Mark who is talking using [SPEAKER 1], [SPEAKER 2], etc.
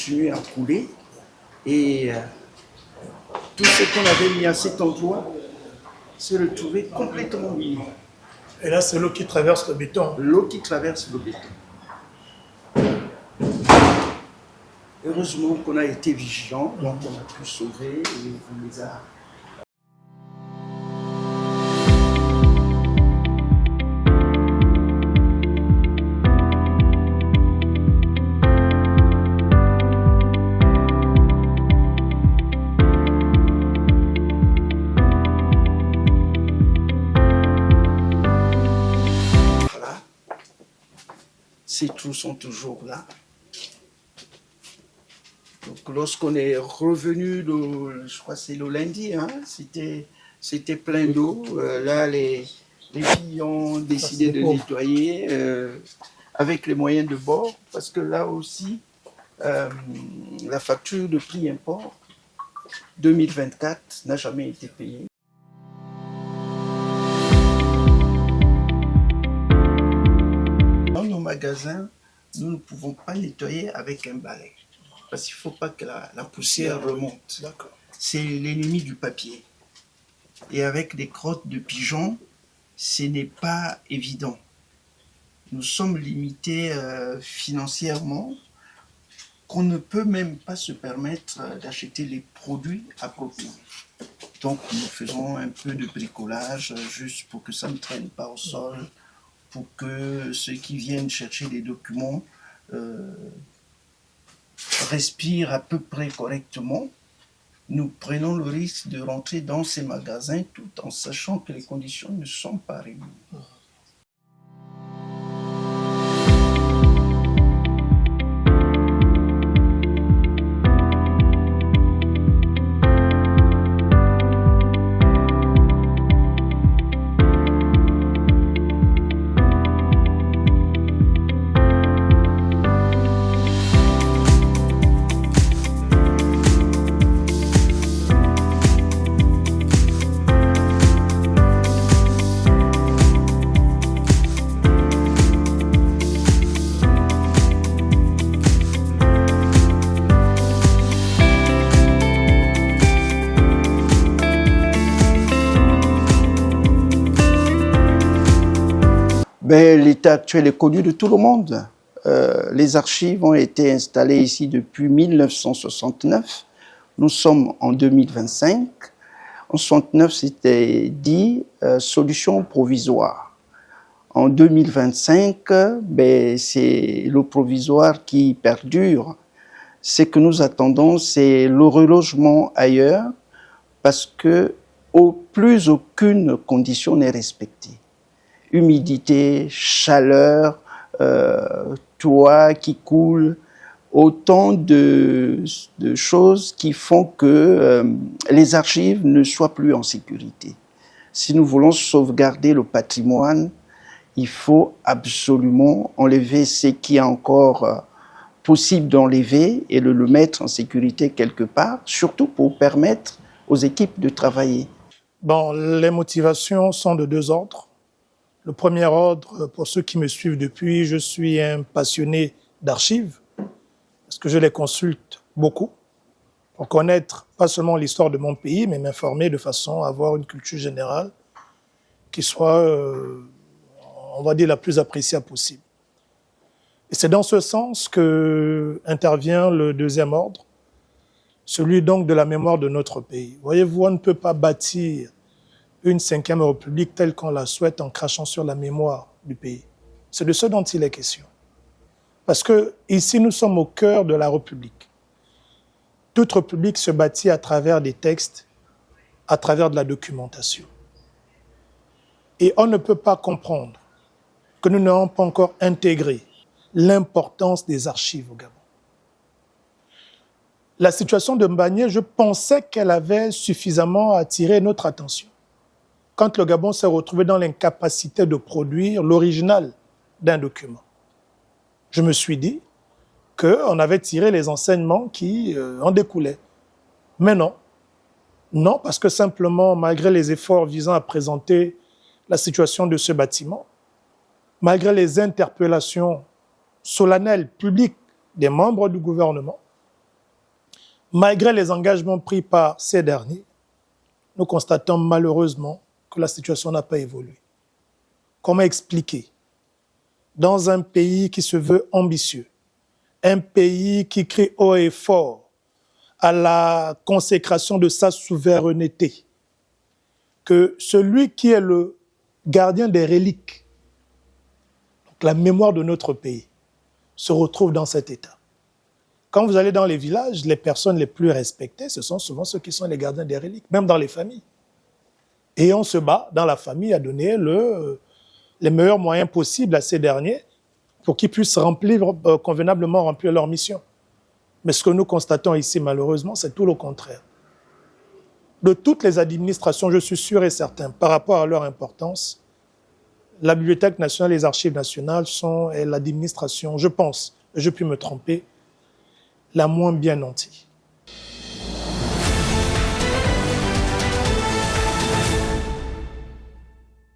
[SPEAKER 1] continué à couler. Et tout ce qu'on avait mis à cet endroit se retrouvait complètement miné.
[SPEAKER 2] Et là, c'est l'eau qui traverse le béton.
[SPEAKER 1] L'eau qui traverse le béton. Heureusement qu'on a été vigilants, donc on a pu sauver et on les a. Voilà. Ces trous sont toujours là. Donc, lorsqu'on est revenu, je crois que c'est le lundi, hein, c'était plein d'eau. Là, les filles ont décidé de nettoyer avec les moyens de bord, parce que là aussi, la facture de prix import 2024 n'a jamais été payée. Dans nos magasins, nous ne pouvons pas nettoyer avec un balai. Parce qu'il ne faut pas que la poussière remonte. C'est l'ennemi du papier. Et avec des crottes de pigeons, ce n'est pas évident. Nous sommes limités financièrement, qu'on ne peut même pas se permettre d'acheter les produits appropriés. Donc nous faisons un peu de bricolage, juste pour que ça ne traîne pas au sol, pour que ceux qui viennent chercher des documents respire à peu près correctement. Nous prenons le risque de rentrer dans ces magasins tout en sachant que les conditions ne sont pas réunies. L'état actuel est connu de tout le monde. Les archives ont été installées ici depuis 1969. Nous sommes en 2025. En 1969, c'était dit solution provisoire. En 2025, c'est le provisoire qui perdure. Ce que nous attendons, c'est le relogement ailleurs parce que plus aucune condition n'est respectée. Humidité, chaleur, toit qui coule, autant de choses qui font que les archives ne soient plus en sécurité. Si nous voulons sauvegarder le patrimoine, il faut absolument enlever ce qui est encore possible d'enlever et le mettre en sécurité quelque part, surtout pour permettre aux équipes de travailler.
[SPEAKER 2] Bon, les motivations sont de deux ordres. Le premier ordre, pour ceux qui me suivent depuis, je suis un passionné d'archives, parce que je les consulte beaucoup, pour connaître pas seulement l'histoire de mon pays, mais m'informer de façon à avoir une culture générale qui soit, on va dire, la plus appréciable possible. Et c'est dans ce sens que intervient le deuxième ordre, celui donc de la mémoire de notre pays. Voyez-vous, on ne peut pas bâtir une 5e République telle qu'on la souhaite en crachant sur la mémoire du pays. C'est de ce dont il est question. Parce que ici, nous sommes au cœur de la République. Toute République se bâtit à travers des textes, à travers de la documentation. Et on ne peut pas comprendre que nous n'avons pas encore intégré l'importance des archives au Gabon. La situation de Mbagné, je pensais qu'elle avait suffisamment attiré notre attention. Quand le Gabon s'est retrouvé dans l'incapacité de produire l'original d'un document, je me suis dit qu'on avait tiré les enseignements qui en découlaient. Mais non. Non, parce que simplement, malgré les efforts visant à présenter la situation de ce bâtiment, malgré les interpellations solennelles publiques des membres du gouvernement, Malgré les engagements pris par ces derniers, nous constatons malheureusement que la situation n'a pas évolué. Comment expliquer, dans un pays qui se veut ambitieux, un pays qui crie haut et fort à la consécration de sa souveraineté, que celui qui est le gardien des reliques, donc la mémoire de notre pays, se retrouve dans cet état? Quand vous allez dans les villages, les personnes les plus respectées, ce sont souvent ceux qui sont les gardiens des reliques, même dans les familles. Et on se bat dans la famille à donner les meilleurs moyens possibles à ces derniers pour qu'ils puissent convenablement remplir leur mission. Mais ce que nous constatons ici, malheureusement, c'est tout le contraire. De toutes les administrations, je suis sûr et certain, par rapport à leur importance, la Bibliothèque nationale et les Archives nationales est l'administration, je pense, je puis me tromper, la moins bien nantie.